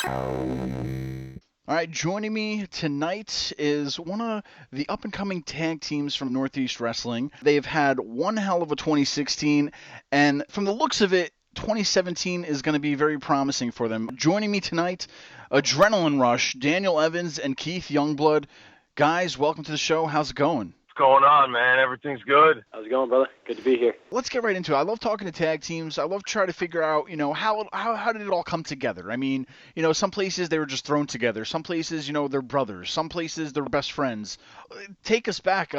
All right, joining me tonight is one of the up and coming tag teams from Northeast Wrestling. They've had one hell of a 2016, and from the looks of it, 2017 is going to be very promising for them. Joining me tonight, Adrenaline Rush, Daniel Evans and Keith Youngblood. Guys, welcome to the show. How's it going? What's going on, man? Everything's good. How's it going, brother? Good to be here. Let's get right into it. I love talking to tag teams. I love trying to figure out, how did it all come together? I mean, some places they were just thrown together. Some places, they're brothers. Some places they're best friends. Take us back.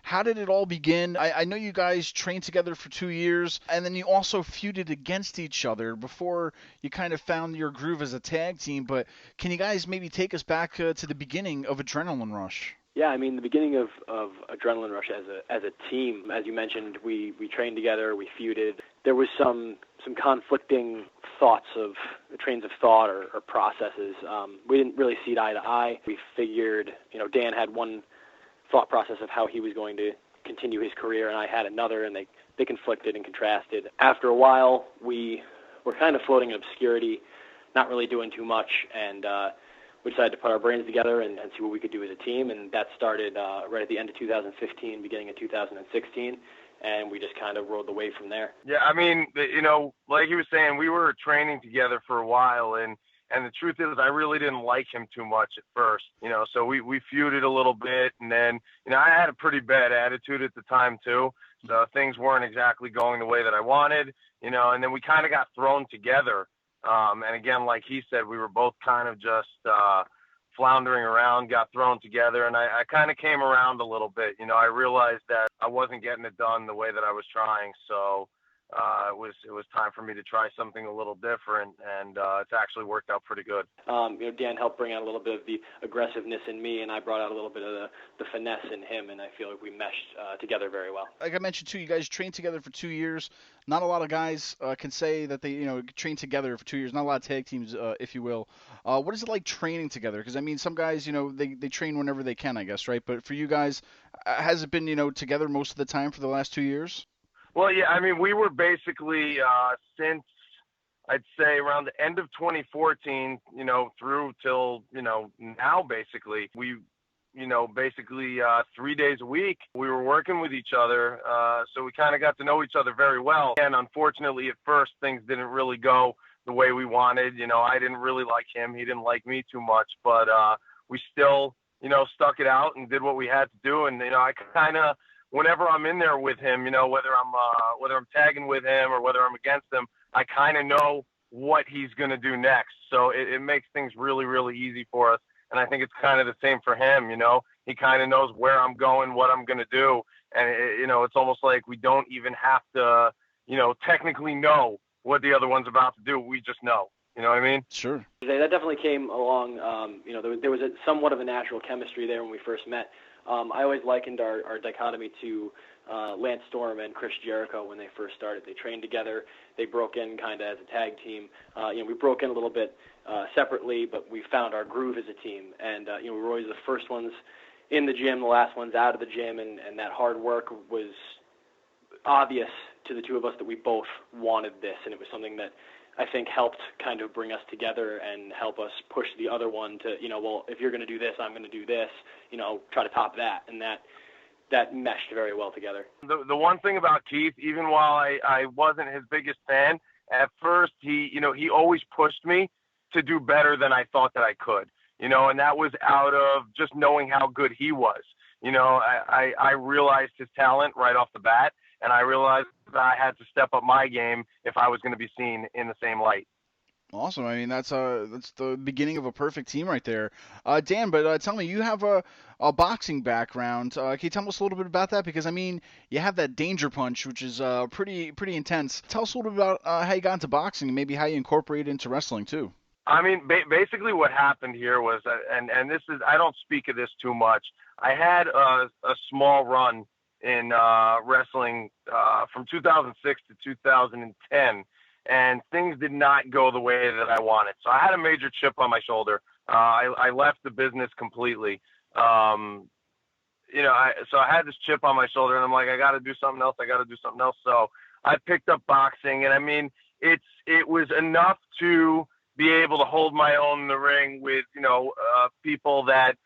How did it all begin? I know you guys trained together for 2 years, and then you also feuded against each other before you kind of found your groove as a tag team. But can you guys maybe take us back to the beginning of Adrenaline Rush? Yeah, I mean, the beginning of Adrenaline Rush as a team, as you mentioned, we trained together, we feuded. There was some conflicting trains of thought or processes. We didn't really see eye to eye. We figured, Dan had one thought process of how he was going to continue his career, and I had another, and they conflicted and contrasted. After a while, we were kind of floating in obscurity, not really doing too much, and we decided to put our brains together and see what we could do as a team, and that started right at the end of 2015, beginning of 2016, and we just kind of rode the wave from there. Yeah, I mean, like he was saying, we were training together for a while, and the truth is I really didn't like him too much at first, so we feuded a little bit, and then, I had a pretty bad attitude at the time too, so things weren't exactly going the way that I wanted, and then we kind of got thrown together. And again, like he said, we were both kind of just floundering around, got thrown together, and I kind of came around a little bit. I realized that I wasn't getting it done the way that I was trying, so it was time for me to try something a little different, and it's actually worked out pretty good. Dan helped bring out a little bit of the aggressiveness in me, and I brought out a little bit of the finesse in him, and I feel like we meshed together very well. Like I mentioned too, you guys trained together for 2 years. Not a lot of guys can say that they trained together for 2 years. Not a lot of tag teams, if you will. What is it like training together? Because I mean, some guys they train whenever they can, I guess, right? But for you guys, has it been together most of the time for the last 2 years? Well, yeah, I mean, we were basically since I'd say around the end of 2014, through till now, basically we. Basically 3 days a week, we were working with each other. So we kind of got to know each other very well. And unfortunately, at first, things didn't really go the way we wanted. I didn't really like him. He didn't like me too much. But we still, stuck it out and did what we had to do. And, I kind of, whenever I'm in there with him, whether I'm tagging with him or whether I'm against him, I kind of know what he's going to do next. So it makes things really, really easy for us. And I think it's kind of the same for him, He kind of knows where I'm going, what I'm going to do. And, it's almost like we don't even have to, technically know what the other one's about to do. We just know. You know what I mean? Sure. That definitely came along. There was somewhat of a natural chemistry there when we first met. I always likened our dichotomy to Lance Storm and Chris Jericho when they first started. They trained together. They broke in kind of as a tag team. We broke in a little bit separately, but we found our groove as a team. And, we were always the first ones in the gym, the last ones out of the gym, and that hard work was obvious to the two of us that we both wanted this, and it was something that I think helped kind of bring us together and help us push the other one to, well, if you're going to do this, I'm going to do this, try to top that. And that meshed very well together. The one thing about Keith, even while I wasn't his biggest fan, at first he always pushed me to do better than I thought that I could, and that was out of just knowing how good he was. I realized his talent right off the bat, and I realized that I had to step up my game if I was going to be seen in the same light. Awesome. I mean, that's the beginning of a perfect team right there. Dan, but tell me, you have a boxing background. Can you tell us a little bit about that? Because I mean, you have that danger punch, which is pretty intense. Tell us a little bit about how you got into boxing and maybe how you incorporate it into wrestling too. I mean, basically what happened here was, and this is, I don't speak of this too much. I had a small run in wrestling from 2006 to 2010, and things did not go the way that I wanted. So I had a major chip on my shoulder. I left the business completely. So I had this chip on my shoulder, and I'm like, I got to do something else. So I picked up boxing, and I mean, it was enough to be able to hold my own in the ring with, people that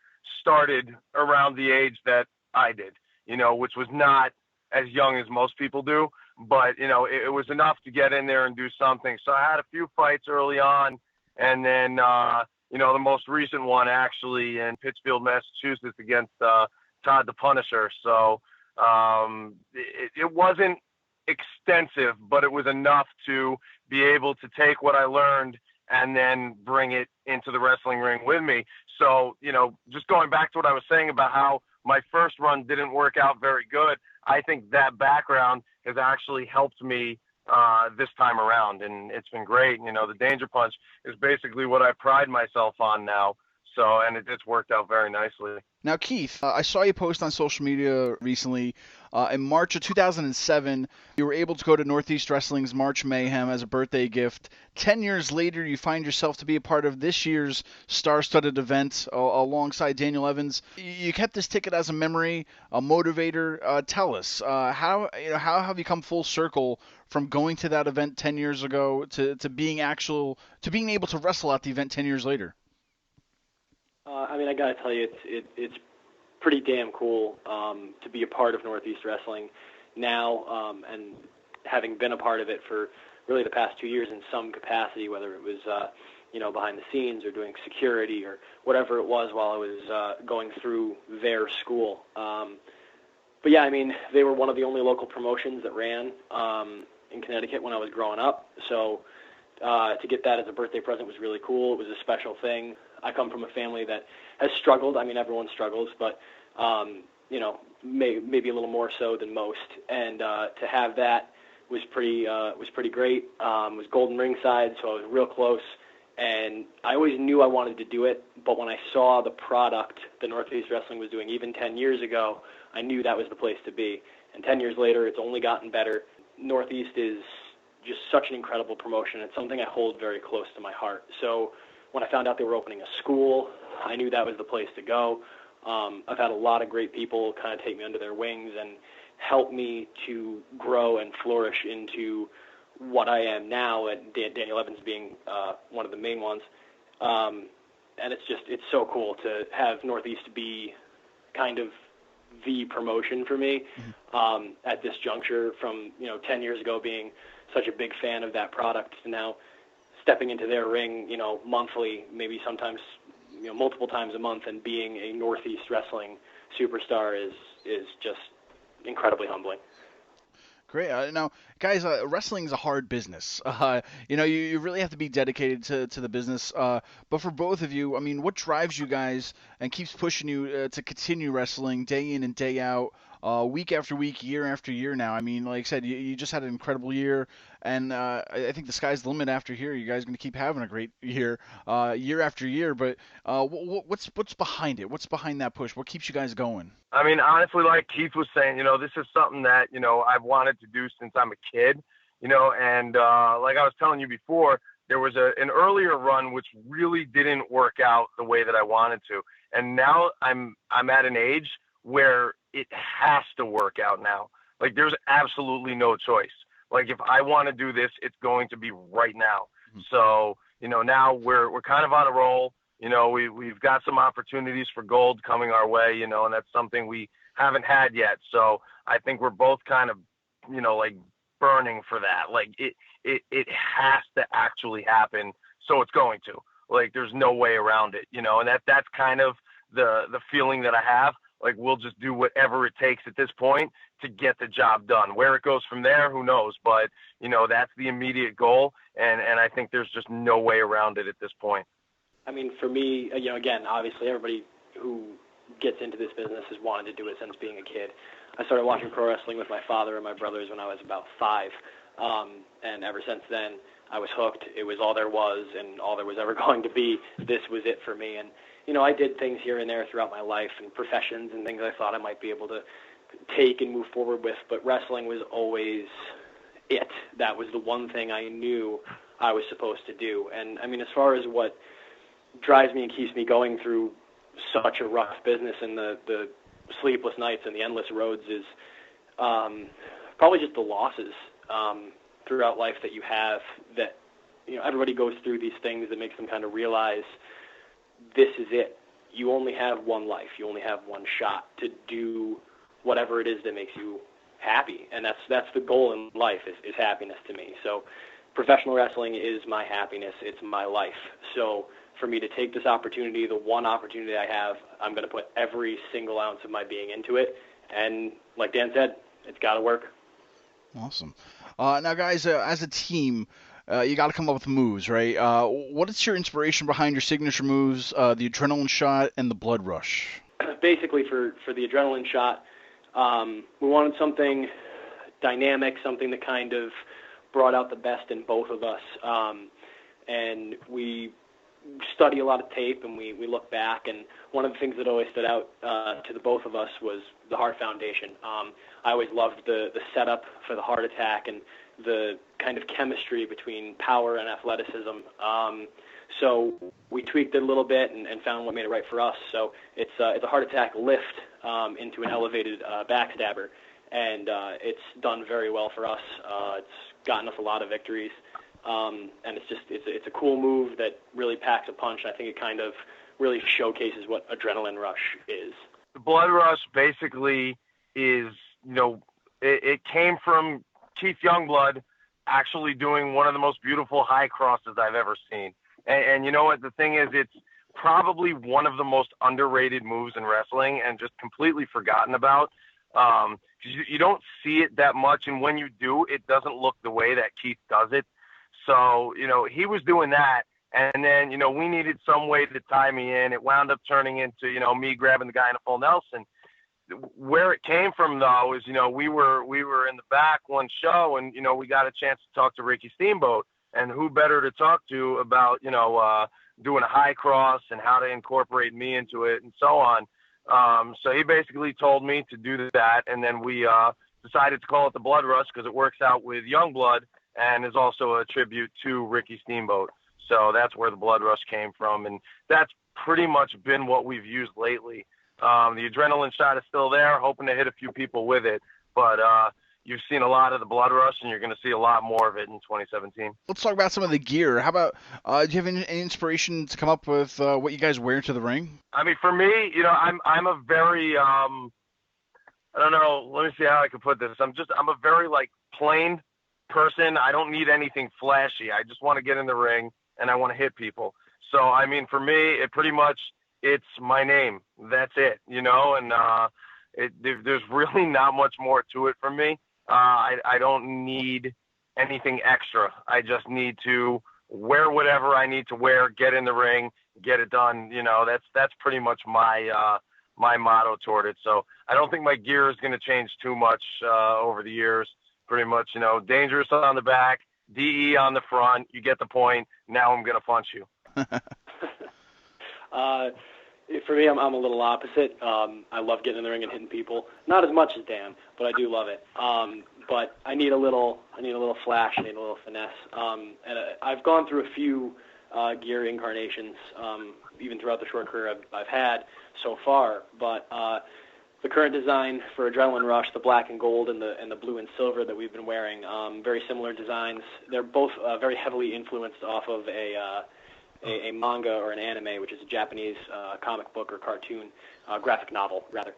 started around the age that I did, which was not as young as most people do, but, it was enough to get in there and do something. So I had a few fights early on, and then, the most recent one actually in Pittsfield, Massachusetts against Todd the Punisher. So it wasn't extensive, but it was enough to be able to take what I learned and then bring it into the wrestling ring with me. So, just going back to what I was saying about how my first run didn't work out very good, I think that background has actually helped me this time around, and it's been great. The Danger Punch is basically what I pride myself on now. So, and it's worked out very nicely. Now, Keith, I saw you post on social media recently. In March of 2007, you were able to go to Northeast Wrestling's March Mayhem as a birthday gift. 10 years later, you find yourself to be a part of this year's star-studded event alongside Daniel Evans. You kept this ticket as a memory, a motivator. Tell us, how have you come full circle from going to that event 10 years ago to being able to wrestle at the event 10 years later? I gotta tell you, it's pretty damn cool to be a part of Northeast Wrestling now, and having been a part of it for really the past 2 years in some capacity, whether it was behind the scenes or doing security or whatever it was while I was going through their school. But yeah, they were one of the only local promotions that ran in Connecticut when I was growing up. So to get that as a birthday present was really cool. It was a special thing. I come from a family that has struggled. Everyone struggles, but maybe a little more so than most. And to have that was pretty great. It was Golden Ringside, so I was real close. And I always knew I wanted to do it, but when I saw the product that Northeast Wrestling was doing, even 10 years ago, I knew that was the place to be. And 10 years later, it's only gotten better. Northeast is just such an incredible promotion. It's something I hold very close to my heart. So when I found out they were opening a school, I knew that was the place to go. I've had a lot of great people kind of take me under their wings and help me to grow and flourish into what I am now, and Daniel Evans being one of the main ones. And it's so cool to have Northeast be kind of the promotion for me at this juncture from, 10 years ago being such a big fan of that product to now stepping into their ring, monthly, maybe sometimes, multiple times a month, and being a Northeast Wrestling superstar is just incredibly humbling. Great. Now, guys, wrestling is a hard business. You really have to be dedicated to the business. But for both of you, what drives you guys and keeps pushing you to continue wrestling day in and day out, week after week, year after year now? Like I said, you just had an incredible year, and I think the sky's the limit after here. You guys are going to keep having a great year, year after year. But what's behind it? What's behind that push? What keeps you guys going? Honestly, like Keith was saying, this is something that, I've wanted to do since I'm a kid, and like I was telling you before, there was an earlier run which really didn't work out the way that I wanted to. And now I'm at an age where it has to work out now. Like, there's absolutely no choice. Like, if I want to do this, it's going to be right now. Mm-hmm. So, now we're kind of on a roll. We've got some opportunities for gold coming our way, and that's something we haven't had yet. So I think we're both kind of, like burning for that. Like it has to actually happen. So it's going to. Like, there's no way around it, and that's kind of the feeling that I have. Like, we'll just do whatever it takes at this point to get the job done. Where it goes from there, who knows? But, that's the immediate goal. And I think there's just no way around it at this point. For me, again, obviously everybody who gets into this business has wanted to do it since being a kid. I started watching pro wrestling with my father and my brothers when I was about 5. And ever since then, I was hooked. It was all there was and all there was ever going to be. This was it for me. And, I did things here and there throughout my life and professions and things I thought I might be able to take and move forward with. But wrestling was always it. That was the one thing I knew I was supposed to do. And, as far as what drives me and keeps me going through such a rough business and the sleepless nights and the endless roads is probably just the losses throughout life that you have that, everybody goes through these things that makes them kind of realize this is it. You only have one life. You only have one shot to do whatever it is that makes you happy, and that's the goal in life is happiness to me. So professional wrestling is my happiness. It's my life. So for me to take this opportunity, the one opportunity I have, I'm going to put every single ounce of my being into it. And like Dan said, it's got to work. Awesome. Now, guys, as a team, you got to come up with moves, right? What is your inspiration behind your signature moves, the adrenaline shot and the blood rush? Basically, for the adrenaline shot, we wanted something dynamic, something that kind of brought out the best in both of us. And we study a lot of tape, and we look back, and one of the things that always stood out to the both of us was the heart foundation. I always loved the setup for the heart attack and the kind of chemistry between power and athleticism. So we tweaked it a little bit and found what made it right for us. So it's a heart attack lift into an elevated backstabber, and it's done very well for us. It's gotten us a lot of victories. And it's a cool move that really packs a punch. I think it kind of really showcases what adrenaline rush is. The blood rush basically is, it came from Keith Youngblood actually doing one of the most beautiful high crosses I've ever seen. And you know what? The thing is, it's probably one of the most underrated moves in wrestling and just completely forgotten about. You don't see it that much, and when you do, it doesn't look the way that Keith does it. So, he was doing that, and then, we needed some way to tie me in. It wound up turning into, me grabbing the guy in a full Nelson. Where it came from, though, is, we were in the back one show, and, we got a chance to talk to Ricky Steamboat, and who better to talk to about, doing a high cross and how to incorporate me into it and so on. So he basically told me to do that, and then we decided to call it the Blood Rush because it works out with Youngblood and is also a tribute to Ricky Steamboat. So that's where the Blood Rush came from, and that's pretty much been what we've used lately. The adrenaline shot is still there, hoping to hit a few people with it, but you've seen a lot of the Blood Rush, and you're going to see a lot more of it in 2017. Let's talk about some of the gear. How about, do you have any inspiration to come up with what you guys wear to the ring? I mean, for me, I'm a very, I don't know, let me see how I can put this. I'm a very, plain person. I don't need anything flashy. I just want to get in the ring, and I want to hit people. So, I mean, for me, it's my name. That's it, and there's really not much more to it for me. I don't need anything extra. I just need to wear whatever I need to wear, get in the ring, get it done. That's pretty much my motto toward it. So I don't think my gear is going to change too much over the years. Pretty much, dangerous on the back, DE on the front. You get the point. Now I'm going to punch you. For me, I'm a little opposite. I love getting in the ring and hitting people. Not as much as Dan, but I do love it. But I need a little flash. I need a little finesse. And I've gone through a few gear incarnations, even throughout the short career I've had so far. But the current design for Adrenaline Rush, the black and gold and the blue and silver that we've been wearing, very similar designs. They're both very heavily influenced off of a manga or an anime, which is a Japanese comic book or cartoon, graphic novel, rather.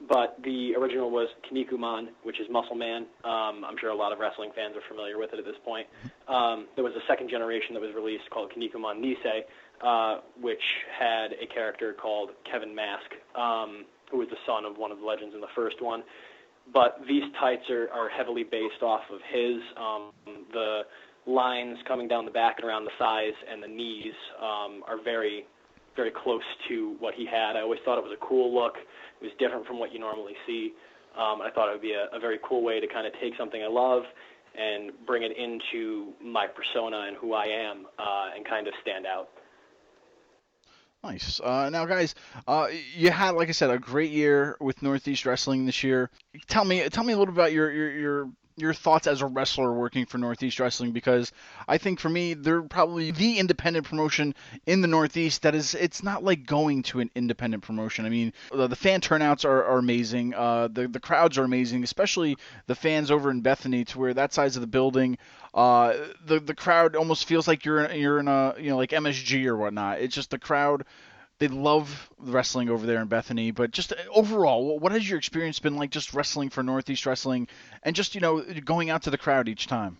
But the original was Kinnikuman, which is Muscle Man. I'm sure a lot of wrestling fans are familiar with it at this point. There was a second generation that was released called Kinnikuman Nisei, which had a character called Kevin Mask, who was the son of one of the legends in the first one. But these tights are heavily based off of his. The lines coming down the back and around the thighs and the knees are very, very close to what he had. I always thought it was a cool look. It was different from what you normally see. I thought it would be a very cool way to kind of take something I love and bring it into my persona and who I am and kind of stand out. Nice. Now, guys, you had, like I said, a great year with Northeast Wrestling this year. Tell me a little about your your thoughts as a wrestler working for Northeast Wrestling, because I think for me they're probably the independent promotion in the Northeast that is, it's not like going to an independent promotion. I mean, the fan turnouts are amazing. The crowds are amazing, especially the fans over in Bethany, to where that size of the building, the crowd almost feels like you're in a, like MSG or whatnot. It's just the crowd. They love wrestling over there in Bethany. But just overall, what has your experience been like just wrestling for Northeast Wrestling, and just, going out to the crowd each time?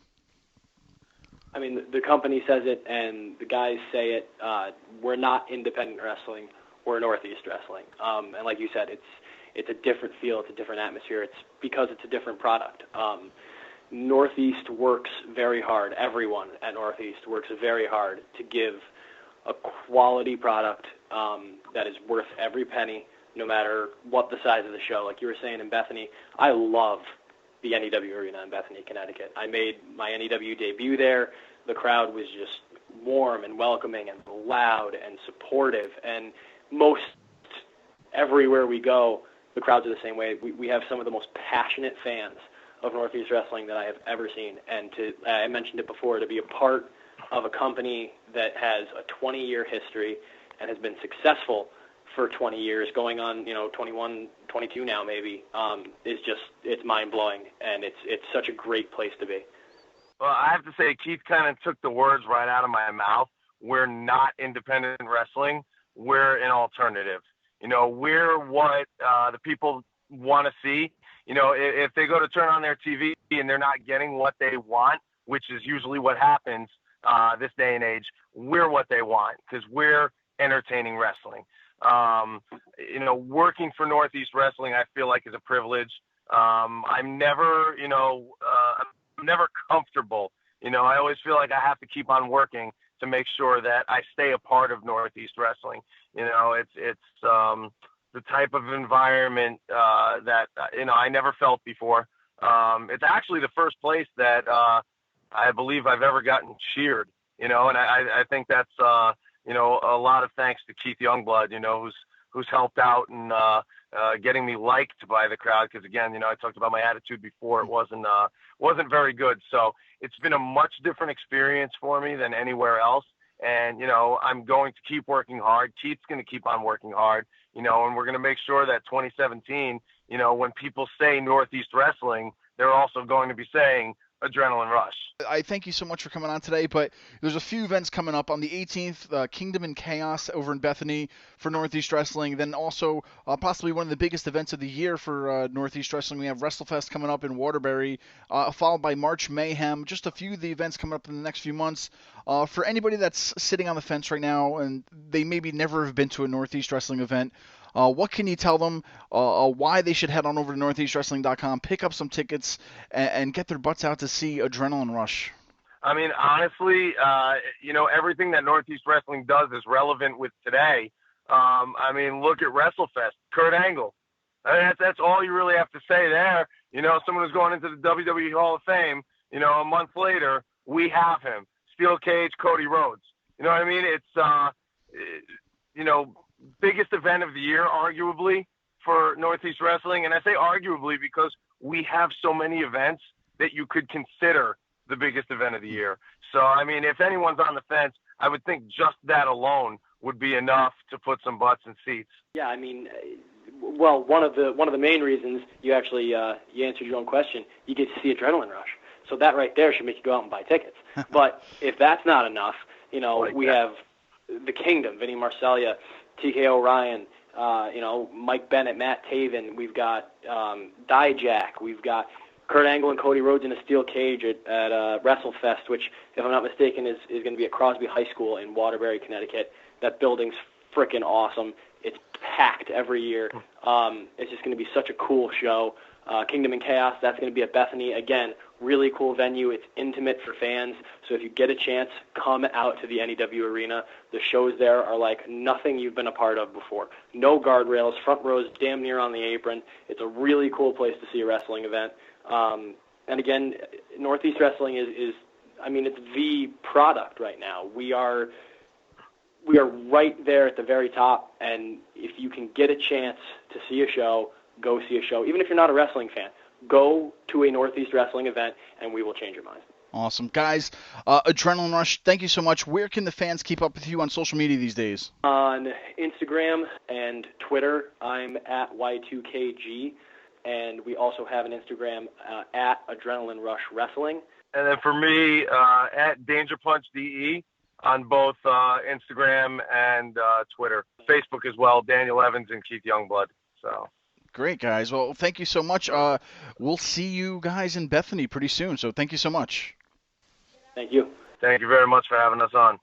I mean, the company says it, and the guys say it. We're not independent wrestling. We're Northeast Wrestling. And like you said, it's a different feel. It's a different atmosphere. It's because it's a different product. Northeast works very hard. Everyone at Northeast works very hard to give a quality product that is worth every penny, no matter what the size of the show. Like you were saying in Bethany, I love the NEW Arena in Bethany, Connecticut. I made my NEW debut there. The crowd was just warm and welcoming and loud and supportive. And most everywhere we go, the crowds are the same way. We have some of the most passionate fans of Northeast Wrestling that I have ever seen. And I mentioned it before, to be a part of a company that has a 20-year history and has been successful for 20 years, going on, 21, 22 now maybe, it's mind-blowing, and it's such a great place to be. Well, I have to say, Keith kind of took the words right out of my mouth. We're not independent wrestling. We're an alternative. We're what the people want to see. If they go to turn on their TV and they're not getting what they want, which is usually what happens this day and age, we're what they want, because we're entertaining wrestling. Working for Northeast Wrestling, I feel like, is a privilege. I'm never, I'm never comfortable. I always feel like I have to keep on working to make sure that I stay a part of Northeast Wrestling. It's the type of environment that I never felt before. It's actually the first place that I believe I've ever gotten cheered. And I think that's a lot of thanks to Keith Youngblood, who's helped out and getting me liked by the crowd. Because again, I talked about my attitude before; it wasn't very good. So it's been a much different experience for me than anywhere else. And I'm going to keep working hard. Keith's going to keep on working hard. And we're going to make sure that 2017, when people say Northeast Wrestling, they're also going to be saying Adrenaline Rush. I thank you so much for coming on today, but there's a few events coming up on the 18th, Kingdom and Chaos over in Bethany for Northeast Wrestling. Then also possibly one of the biggest events of the year for Northeast Wrestling. We have WrestleFest coming up in Waterbury, followed by March Mayhem. Just a few of the events coming up in the next few months. For anybody that's sitting on the fence right now and they maybe never have been to a Northeast Wrestling event, what can you tell them why they should head on over to northeastwrestling.com, pick up some tickets, and get their butts out to see Adrenaline Rush? I mean, honestly, everything that Northeast Wrestling does is relevant with today. Look at WrestleFest, Kurt Angle. That's all you really have to say there. Someone who's going into the WWE Hall of Fame, a month later, we have him. Steel Cage, Cody Rhodes. You know what I mean? It's, biggest event of the year, arguably, for Northeast Wrestling. And I say arguably because we have so many events that you could consider the biggest event of the year. So, if anyone's on the fence, I would think just that alone would be enough to put some butts in seats. Yeah, well, one of the main reasons you actually you answered your own question, you get to see Adrenaline Rush. So that right there should make you go out and buy tickets. But if that's not enough, we have the Kingdom, Vinny Marseglia, TK O'Ryan, Mike Bennett, Matt Taven. We've got Dijak. We've got Kurt Angle and Cody Rhodes in a steel cage at WrestleFest, which, if I'm not mistaken, is going to be at Crosby High School in Waterbury, Connecticut. That building's freaking awesome. It's packed every year. It's just going to be such a cool show. Kingdom and Chaos, that's going to be at Bethany. Again, really cool venue. It's intimate for fans. So if you get a chance, come out to the NEW Arena. The shows there are like nothing you've been a part of before. No guardrails, front rows damn near on the apron. It's a really cool place to see a wrestling event. And again, Northeast Wrestling is it's the product right now. We are right there at the very top, and if you can get a chance to see a show, go see a show. Even if you're not a wrestling fan, go to a Northeast Wrestling event, and we will change your mind. Awesome. Guys, Adrenaline Rush, thank you so much. Where can the fans keep up with you on social media these days? On Instagram and Twitter, I'm at Y2KG, and we also have an Instagram at Adrenaline Rush Wrestling. And then for me, at Danger Punch DE on both Instagram and Twitter. Facebook as well, Daniel Evans and Keith Youngblood. So. Great, guys. Well, thank you so much. We'll see you guys in Bethany pretty soon, so thank you so much. Thank you. Thank you very much for having us on.